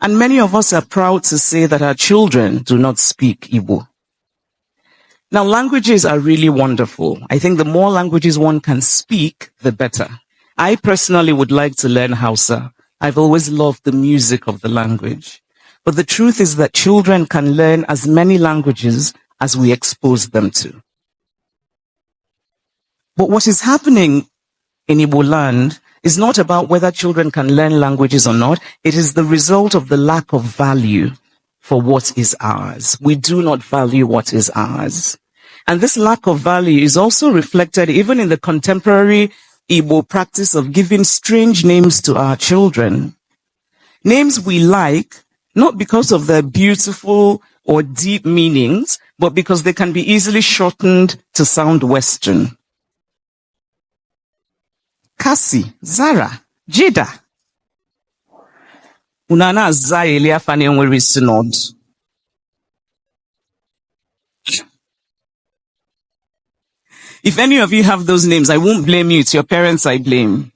And many of us are proud to say that our children do not speak Igbo. Now, languages are really wonderful. I think the more languages one can speak, the better. I personally would like to learn Hausa. I've always loved the music of the language. But the truth is that children can learn as many languages as we expose them to. But what is happening in Igbo land is not about whether children can learn languages or not. It is the result of the lack of value for what is ours. We do not value what is ours. And this lack of value is also reflected even in the contemporary Igbo practice of giving strange names to our children. Names we like, not because of their beautiful or deep meanings, but because they can be easily shortened to sound Western. Cassie, Zara, Jida. Unana Zaeli afane nwere synod. If any of you have those names, I won't blame you. It's your parents I blame.